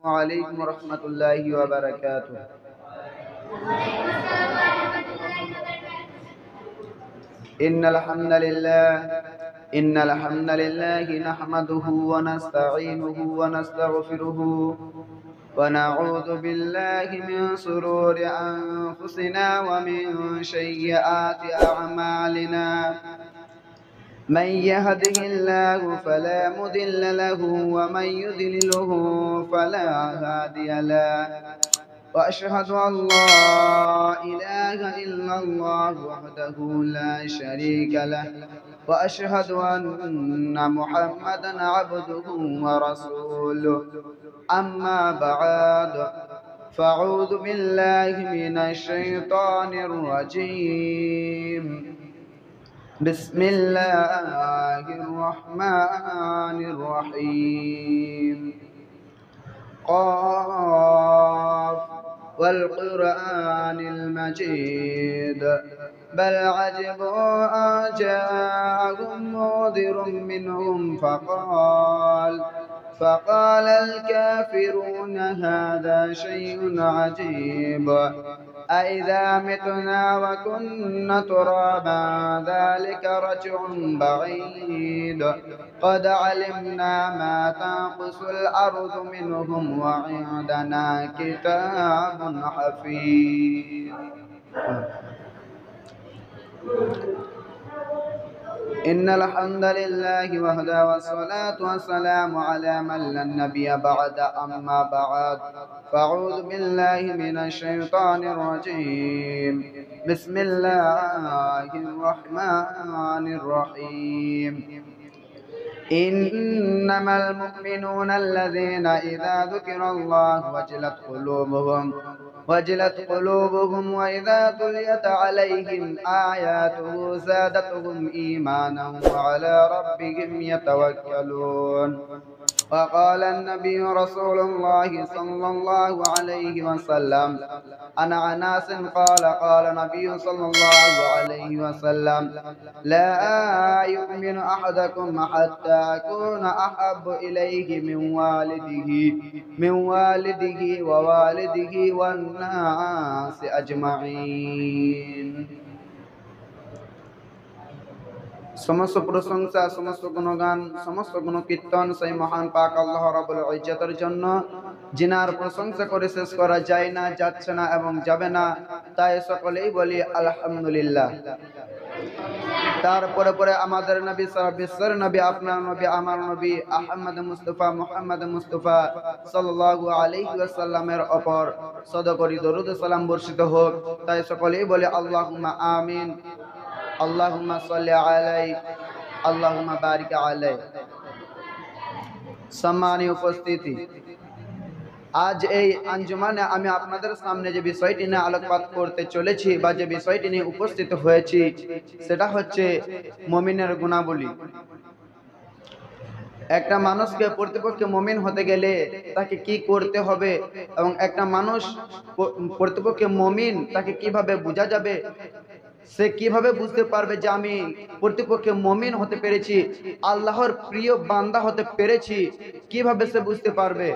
عليكم ورحمة الله وبركاته. إن الحمد لله نحمده ونستعينه ونستغفره ونعوذ بالله من شرور أنفسنا ومن سيئات أعمالنا. من يهده الله فلا مضل له ومن يضلله فلا هادي له. وأشهد أن لا إله إلا الله وحده لا شريك له وأشهد أن محمدا عبده ورسوله. أما بعد فأعوذ بالله من الشيطان الرجيم. بسم الله الرحمن الرحيم. قاف والقرآن المجيد بل عجبوا أن جاءهم منذر منهم فقال الكافرون هذا شيء عجيب. أإذا متنا وكنا ترابا ذلك رجع بعيد. قد علمنا ما تنقص الأرض منهم وعندنا كتاب حفيظ. إن الحمد لله وحده والصلاة والسلام على من لا نبي بعد. أما بعد فأعوذ بالله من الشيطان الرجيم. بسم الله الرحمن الرحيم. إنما المؤمنون الذين إذا ذكر الله وجلت قلوبهم وإذا تليت عليهم آياته زادتهم إيمانا وعلى ربهم يتوكلون. وقال النبي رسول الله صلى الله عليه وسلم عن أنس قال النبي صلى الله عليه وسلم لا يؤمن أحدكم حتى أكون أحب إليه من والده ووالده والناس أجمعين. সমস্ত প্রশংসা, সমস্ত গুণগান, সমস্ত গুণকীর্তন সেই মহান পাক আল্লাহ রাব্বুল ইজ্জতের জন্য, যিনার প্রশংসা করে শেষ করা যায় না, যাচ্ছে না এবং যাবে না, তাই সকলেই বলি আলহামদুলিল্লাহ। তারপরে পরে আমাদের নবী সারা বিশ্বের নবী, আপনার নবী, আমার নবী আহমদ মুস্তাফা মুহাম্মদ মুস্তাফা সাল্লাল্লাহু আলাইহি ওয়াসাল্লামের উপর সদকরি দরুদ সালাম বর্ষিত হোক। তাই সকলেই বলে আল্লাহুম্মা আমিন, আল্লাহুম্মা সাল্লি আলাইহি, আল্লাহুম্মা বারিক আলাইহি। সম্মানীয় উপস্থিতি, আজ এই আঞ্জুমানে আমি আপনাদের সামনে যে বিষয়টি নিয়ে আলোকপাত করতে চলেছি বা যে বিষয়টি নিয়ে উপস্থিত হয়েছি সেটা হচ্ছে মুমিনের গুণাবলী। একটা মানুষকে প্রতিপক্ষে মুমিন হতে গেলে তাকে কি করতে হবে এবং একটা মানুষ প্রতিপক্ষে মুমিন তাকে কিভাবে বোঝা যাবে, সে কিভাবে বুঝতে পারবে যে আমি প্রতিপক্ষে মুমিন হতে পেরেছি, আল্লাহর প্রিয় বান্দা হতে পেরেছি, কিভাবে সে বুঝতে পারবে?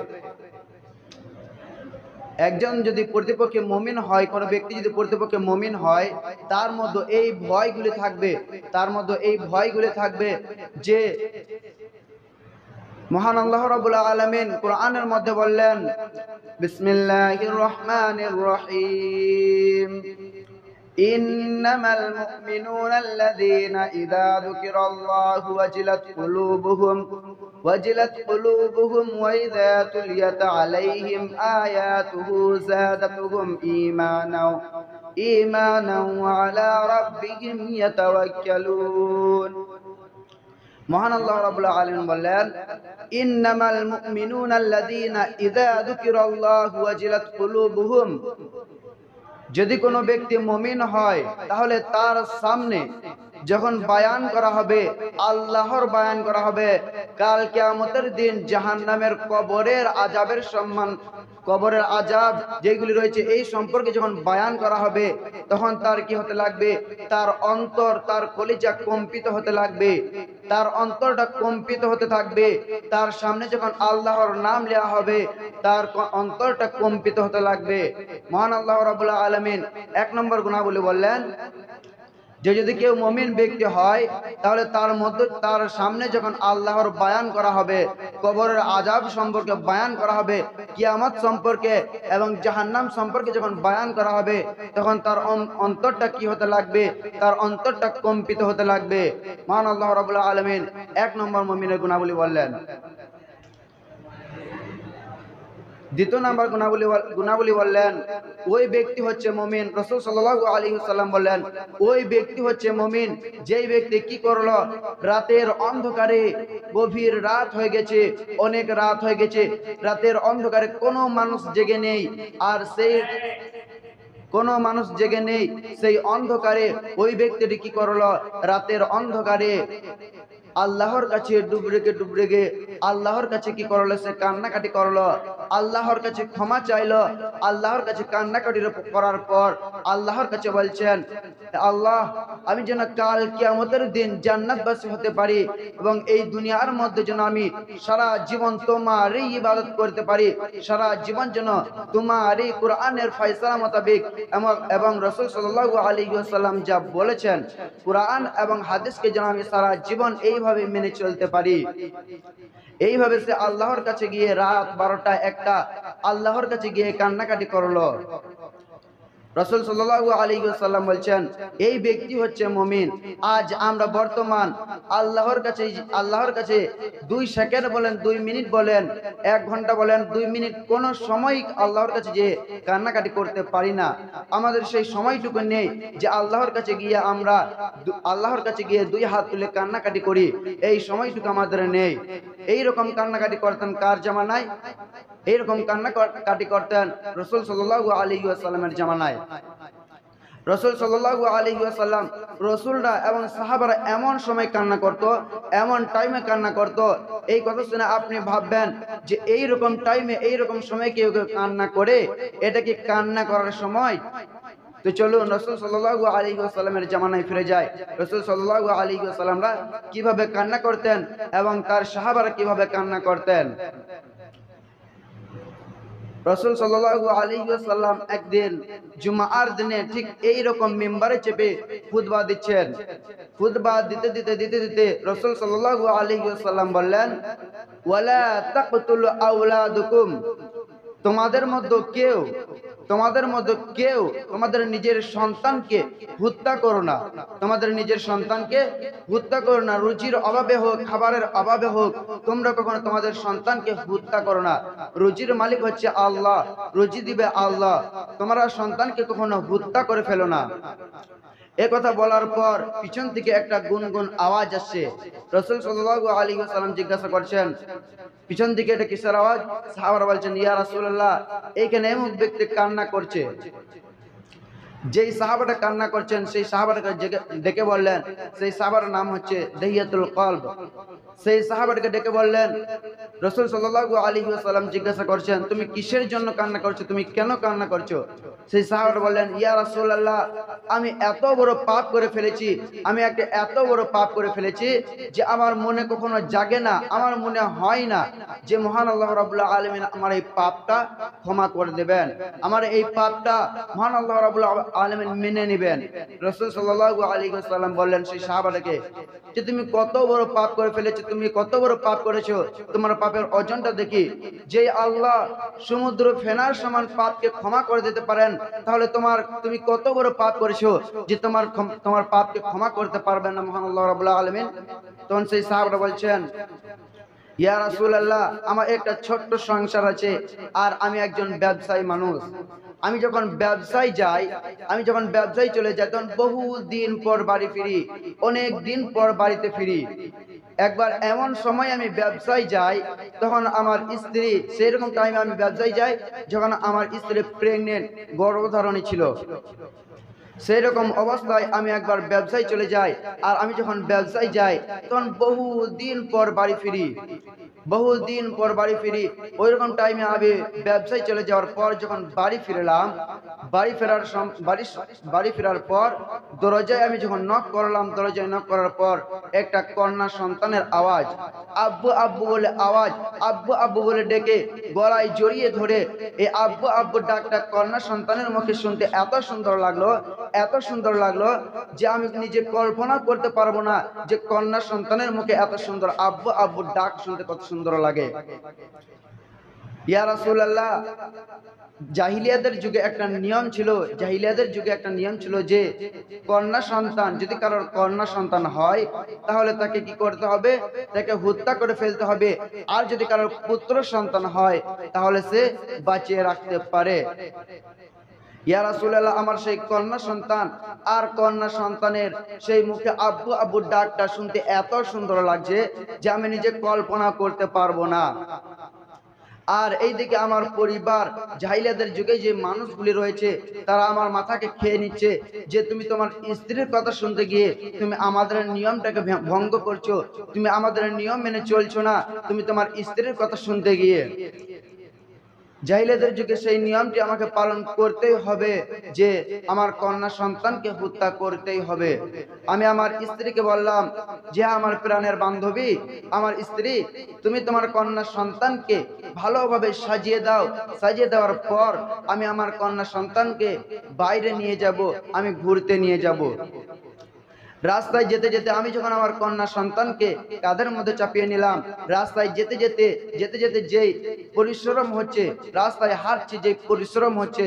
একজন যদি প্রতিপক্ষে মুমিন হয়, কোনো ব্যক্তি যদি প্রতিপক্ষে মুমিন হয়, তার মধ্যে এই ভয়গুলি থাকবে যে মহান আল্লাহ রাব্বুল আলামিন কোরআনের মধ্যে বললেন বিসমিল্লাহির রহমানির রহিম। ইন্নামাল মুমিনুনা আল্লাযীনা ইযা যুকিরাল্লাহু ওয়াজিলাত কুলুবুহুম ওয়া ইযা তুলিয়াত আলাইহিম আয়াতুহু যাদাতুহুম ঈমানাও ওয়া আলা রাব্বিহিম ইয়াতাওয়াক্কালুন। মহান আল্লাহ রাব্বুল আলামিন বললেন ইন্নামাল মুমিনুনা আল্লাযীনা ইযা যুকিরাল্লাহু ওয়াজিলাত কুলুবুহুম, যদি কোনো ব্যক্তি মুমিন হয় তাহলে তার সামনে যখন বায়ান করা হবে, আল্লাহর বায়ান করা হবে, কাল কিয়ামতের দিন জাহান্নামের কবরের আযাবের সম্মান, কবরের আযাব যেগুলি রয়েছে এই সম্পর্কে যখন বায়ান করা হবে, তখন তার কি হতে লাগবে? তার অন্তর, তার কলিজা কম্পিত হতে লাগবে, তার অন্তরটা কম্পিত হতে থাকবে। তার সামনে যখন আল্লাহর নাম নেওয়া হবে, তার অন্তরটা কম্পিত হতে লাগবে। মহান আল্লাহ রাব্বুল আলামিন 1 নম্বর গুণাবলী বললেন যে যদি কেউ মুমিন ব্যক্তি হয়, তাহলে তার মধ্যে, তার সামনে যখন আল্লাহর বায়ান করা হবে, কবরের আযাব সম্পর্কে বায়ান করা হবে, কিয়ামত সম্পর্কে এবং জাহান্নাম সম্পর্কে যখন বায়ান করা হবে, তখন তার অন্তরটা কি হতে লাগবে? তার অন্তরটা কম্পিত হতে লাগবে। মহান আল্লাহ রাব্বুল আলামিন 1 নম্বর মুমিনের গুণাবলী বললেন। দ্বিতীয় নাম্বার গুণাবলী বললেন, ওই ব্যক্তি হচ্ছে মুমিন। রাসূল সাল্লাল্লাহু আলাইহি ওয়াসাল্লাম বললেন, ওই ব্যক্তি হচ্ছে মুমিন যেই ব্যক্তি কি করলো? রাতের অন্ধকারে, গভীর রাত হয়ে গেছে, অনেক রাত হয়ে গেছে, রাতের অন্ধকারে কোনো মানুষ জেগে নেই, আর সেই কোনো মানুষ জেগে নেই, সেই অন্ধকারে ওই ব্যক্তিটি কি করলো? রাতের অন্ধকারে আল্লাহর কাছে ডুবরে আল্লাহর কাছে কি করলো? সে কান্নাকাটি করলো, আল্লাহর কাছে ক্ষমা চাইলো। আল্লাহর কাছে কান্নাকাটি করার পর আল্লাহর কাছে বলছেন, আল্লাহ, আমি যেন কাল কিয়ামতের দিন জান্নাতবাসী হতে পারি এবং এই দুনিয়ার মধ্যে যেন আমি সারা জীবন তোমারই ইবাদত করতে পারি, সারা জীবন যেন তোমারই কোরআনের ফয়সালা মোতাবেক এবং রাসূল সাল্লাল্লাহু আলাইহি ওয়াসাল্লাম যা বলেছেন, কোরআন এবং হাদিসকে যেন আমি সারা জীবন এইভাবে মেনে চলতে পারি। এইভাবে সে আল্লাহর কাছে গিয়ে রাত 12টা 1টা আল্লাহর কাছে গিয়ে কান্নাকাটি করলো। রাসূল সাল্লাল্লাহু আলাইহি ওয়াসাল্লাম বলছেন, এই ব্যক্তি হচ্ছে মুমিন। আজ আমরা বর্তমান আল্লাহর কাছে 2 সেকেন্ড বলেন, 2 মিনিট বলেন, 1 ঘন্টা বলেন, 2 মিনিট কোন সময় আল্লাহর কাছে যে কান্নাকাটি করতে পারি না। আমাদের সেই সময়টুকু নেই যে আল্লাহর কাছে গিয়ে আমরা আল্লাহর কাছে গিয়ে 2 হাত তুলে কান্নাকাটি করি, এই সময়টুকু আমাদের নেই। এই রকম কান্নাকাটি করতেন কার জামানায়? এইরকম কান্নাকাটি করতেন রাসূল সাল্লাল্লাহু আলাইহি ওয়াসাল্লামের জামানায়। রাসূল সাল্লাল্লাহু আলাইহি ওয়াসাল্লাম, রাসূলরা এবং সাহাবারা এমন সময় কান্না করত, এমন টাইমে কান্না করত, এই কথা শুনে আপনি ভাববেন যে এই রকম টাইমে, এই রকম সময় কেউ কান্না করে, এটা কি কান্না করার সময়? তো চলুন রাসূল সাল্লাল্লাহু আলাইহি ওয়াসাল্লামের জামানায় ফিরে যায়। রাসূল সাল্লাল্লাহু আলাইহি ওয়াসাল্লামরা কিভাবে কান্না করতেন এবং তার সাহাবারা কিভাবে কান্না করতেন। রাসূল সাল্লাল্লাহু আলাইহি ওয়াসাল্লাম একদিন জুমার দিনে ঠিক এই রকম মিম্বারে চেপে খুতবা দিচ্ছেন। খুতবা দিতে রাসূল সাল্লাল্লাহু আলাইহি ওয়াসাল্লাম বললেন, ওয়ালা তাকতুলু আওলাদুকুম, তোমাদের মধ্যে কেউ তোমাদের নিজের সন্তানকে হত্যা করো না। তোমাদের নিজের সন্তানকে হত্যা করো না। রুজির অভাবে হোক, খাবারের অভাবে হোক, তোমরা কখনো তোমাদের সন্তানকে হত্যা করো না। রুজির মালিক হচ্ছে আল্লাহ, রুজি দিবে আল্লাহ, তোমরা সন্তানকে কখনো হত্যা করে ফেলো না। এ কথা বলার পর পিছন থেকে একটা গুনগুন আওয়াজ আসছে। রাসূল সাল্লাল্লাহু আলাইহি ওয়াসাল্লাম জিজ্ঞাসা করছেন, পিছন থেকে এটা কিসের আওয়াজ? সাহাবারা বলছেন, ইয়া রাসূলুল্লাহ, এইখানে এমন ব্যক্তি কান্না করছে। যেই সাহাবাটা কান্না করছেন সেই সাহাবাটাকে ডেকে বললেন, সেই সাহাবার নাম হচ্ছে দাহিয়াতুল কলব। সেই সাহাবাটাকে ডেকে বললেন, রাসূল সাল্লাল্লাহু আলাইহি ওয়াসাল্লাম জিজ্ঞাসা করছেন, তুমি কিসের জন্য কান্না করছো? তুমি কেন কান্না করছো? সেই সাহাবাটা বললেন, ইয়া রাসূলুল্লাহ, আমি এত বড় পাপ করে ফেলেছি, আমি একটা এত বড় পাপ করে ফেলেছি যে আমার মনে কখনো জাগে না, আমার মনে হয় না যে মহান আল্লাহ রাব্বুল আলামিন আমার এই পাপটা ক্ষমা করে দেবেন, আমার এই পাপটা মহান আল্লাহ রাব্বুল আলামিন মেনে নেবেন। রাসূল সাল্লাল্লাহু আলাইহি ওয়াসাল্লাম বললেন সেই সাহাবাটাকে যে তুমি কত বড় পাপ করে ফেলেছো, তুমি কত বড় পাপ করেছো, তোমার পাপের ওজনটা দেখি। যে আল্লাহ সমুদ্র ফেনার সমান পাপকে ক্ষমা করে দিতে পারেন, তাহলে তুমি কত বড় পাপ করেছো যে তোমার পাপকে ক্ষমা করতে পারবেন না মহান আল্লাহ রাব্বুল আলামিন। তখন সেই সাহাবারা বলছেন, ইয়া রাসূলুল্লাহ, আমার একটা ছোট্ট সংসার আছে আর আমি একজন ব্যবসায়ী মানুষ। আমি যখন ব্যবসায় চলে যাই তখন বহু দিন পর বাড়ি ফিরি, অনেক দিন পর বাড়িতে ফিরি। একবার এমন সময় আমি ব্যবসায় যাই, তখন আমার স্ত্রী, সেরকম টাইমে আমি ব্যবসায় যাই যখন আমার স্ত্রী প্রেগনেন্ট, গর্ভধারণী ছিল। সেই রকম অবস্থায় আমি একবার ব্যবসায় চলে যাই। আর আমি যখন ব্যবসায় যাই তখন বহুদিন পর বাড়ি ফিরি, বহুদিন পর বাড়ি ফিরি। ওইরকম টাইমে আমি ব্যবসায় চলে যাওয়ার পর যখন বাড়ি ফিরলাম, বাড়ি ফেরার পর দরজায় আমি যখন নক করলাম, দরজায় নক করার পর একটা কন্যা সন্তানের আওয়াজ, আব্বু আব্বু বলে আওয়াজ, আব্বু আব্বু বলে ডেকে গলায় জড়িয়ে ধরে এই আব্বু আব্বু ডাকটা কন্যা সন্তানের মুখে শুনতে এত সুন্দর লাগলো, এত সুন্দর লাগলো যে আমি নিজে কল্পনা করতে পারবো না যে কন্যা সন্তানের মুখে এত সুন্দর আব্বু আব্বু ডাক শুনতে কত সুন্দর লাগে। ইয়া রাসূলুল্লাহ, জাহিলিয়াতের যুগে একটা নিয়ম ছিল, জাহিলিয়াতের যুগে একটা নিয়ম ছিল যে কন্যা সন্তান, যদি কারোর কন্যা সন্তান হয় তাহলে তাকে কি করতে হবে, তাকে হত্যা করে ফেলতে হবে। আর যদি কারোর পুত্র সন্তান হয় তাহলে সে বাঁচিয়ে রাখতে পারে। ইয়া রাসূলুল্লাহ, আমার সেই কন্যা সন্তান আর কন্যা সন্তানের সেই মুখে আব্বু আব্বু ডাকটা শুনতে এত সুন্দর লাগছে যে আমি নিজে কল্পনা করতে পারবো না। আর এইদিকে আমার পরিবার, জাহিলিয়াতের যুগে যে মানুষগুলি রয়েছে তারা আমার মাথাকে খেয়ে নিচ্ছে যে তুমি তোমার স্ত্রীর কথা শুনতে গিয়ে তুমি আমাদের নিয়মটাকে ভঙ্গ করছো, তুমি আমাদের নিয়ম মেনে চলছো না, তুমি তোমার স্ত্রীর কথা শুনতে গিয়ে। জাহিলিয়াতের যুগে সেই নিয়মটি আমাকে পালন করতেই হবে যে আমার কন্যা সন্তানকে হত্যা করতেই হবে। আমি আমার স্ত্রীকে বললাম যে আমার প্রাণের বান্ধবী, আমার স্ত্রী, তুমি তোমার কন্যা সন্তানকে ভালোভাবে সাজিয়ে দাও, সাজিয়ে দেওয়ার পর আমি আমার কন্যা সন্তানকে বাইরে নিয়ে যাব, আমি ঘুরতে নিয়ে যাব। রাস্তায় যেতে যেতে আমি যখন আমার কন্যা সন্তানকে কাঁধের মধ্যে চাপিয়ে নিলাম, রাস্তায় যেতে যেতে যেতে যেতে যেই পরিশ্রম হচ্ছে, রাস্তায় হাঁটছি যে পরিশ্রম হচ্ছে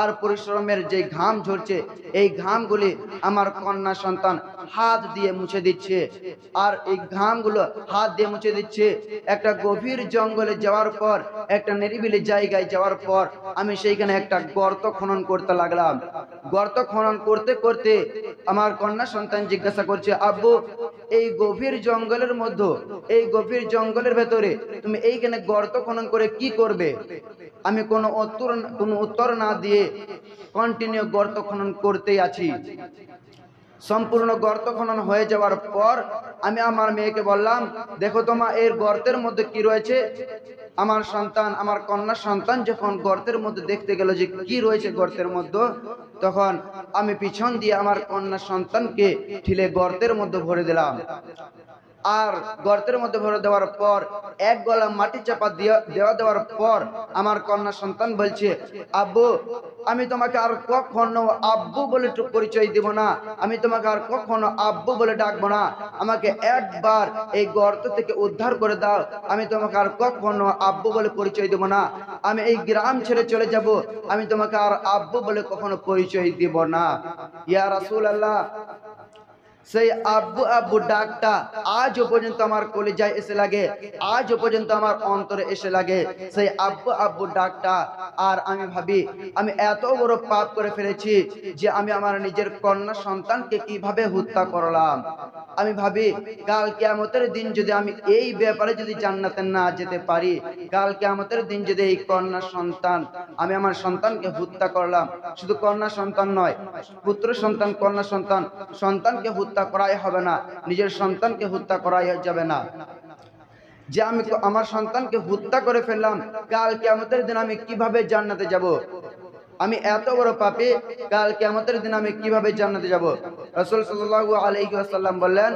আর পরিশ্রমের যে ঘাম ঝরছে, এই ঘামগুলি আমার কন্যা সন্তান হাত দিয়ে মুছে দিচ্ছে। আর এই ঘামগুলো হাত দিয়ে মুছে দিচ্ছে। একটা গভীর জঙ্গলে যাওয়ার পর, একটা নিরিবিলি জায়গায় যাওয়ার পর আমি সেইখানে একটা গর্ত খনন করতে লাগলাম। গর্ত খনন করতে করতে আমার কন্যা সন্তান জিজ্ঞাসা করছে, আব্বু এই গভীর জঙ্গলের মধ্যে, এই গভীর জঙ্গলের ভেতরে তুমি এইখানে গর্ত খনন করে কি করবে? আমি কোনো উত্তর না দিয়ে কন্টিনিউ গর্ত খনন করতেই আছি। সম্পূর্ণ গর্ত খনন হয়ে যাওয়ার পর আমি আমার মেয়েকে বললাম, দেখো তোমার এর গর্তের মধ্যে কি রয়েছে। আমার সন্তান, আমার কন্যা সন্তান যখন গর্তের মধ্যে দেখতে গেল যে কি রয়েছে গর্তের মধ্যে, তখন আমি পিছন দিয়ে আমার কন্যা সন্তানকে ঠেলে গর্তের মধ্যে ভরে দিলাম। আর গর্তের মধ্যে ভরে দেওয়ার পর এক গলা মাটি চাপা দেওয়ার পর আমার কন্যা সন্তান বলছে, আব্বু আমি তোমাকে আর কখনো আব্বু বলে পরিচয় দিব না, আমি তোমাকে আর কখনো আব্বু বলে ডাকবো না, আমাকে একবার এই গর্ত থেকে উদ্ধার করে দাও, আমি তোমাকে আর কখনো আব্বু বলে পরিচয় দেব না, আমি এই গ্রাম ছেড়ে চলে যাব, আমি তোমাকে আর আব্বু বলে কখনো পরিচয় দিব না। ইয়া রাসূলুল্লাহ, সেই আব্বু আব্বু ডাকটা আজও পর্যন্ত আমার কলিজায় এসে লাগে, আজও পর্যন্ত আমার অন্তরে এসে লাগে সেই আব্বু আব্বু ডাকটা। আর আমি ভাবি আমি এত বড় পাপ করে ফেলেছি যে আমি আমার নিজের কন্যা সন্তানকে কিভাবে হত্যা করলাম। আমি ভাবি কাল কিয়ামতের দিন যদি আমি এই ব্যাপারে যদি জান্নাতে না যেতে পারি, কাল কিয়ামতের দিন যদি এই কন্যা সন্তান, আমি আমার সন্তানকে হত্যা করলাম, শুধু কন্যা সন্তান নয়, পুত্র সন্তান, কন্যা সন্তান, সন্তানকে হত্যা করাই হবে না, নিজের সন্তানকে হত্যা করাই যাবে না। যে আমি আমার সন্তানকে হত্যা করে ফেললাম, কাল কিয়ামতের দিন আমি কিভাবে জান্নাতে যাব? আমি এত বড় পাপী, কাল কিয়ামতের দিন আমি কিভাবে জান্নাতে যাব? রাসূল সাল্লাল্লাহু আলাইহি ওয়াসাল্লাম বললেন,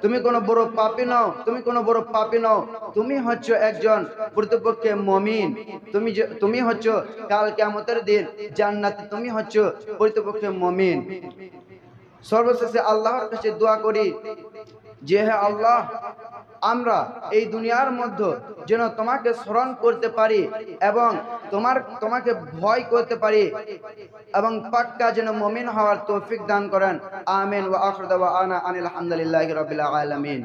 তুমি কোনো বড় পাপী নও, তুমি কোনো বড় পাপী নও, তুমি হচ্ছ একজন প্রকৃতপক্ষে মুমিন, তুমি হচ্ছ কাল কিয়ামতের দিন জান্নাতে, তুমি হচ্ছ প্রকৃতপক্ষে মুমিন। সর্বশেষে আল্লাহর কাছে দোয়া করি যে হে আল্লাহ, আমরা এই দুনিয়ার মধ্যে যেন তোমাকে স্মরণ করতে পারি এবং তোমাকে ভয় করতে পারি এবং পাক্কা যেন মুমিন হওয়ার তৌফিক দান করেন। আমিন ওয়া আখিরু দাওয়ানা আনিল হামদুলিল্লাহি রাব্বিল আলামিন।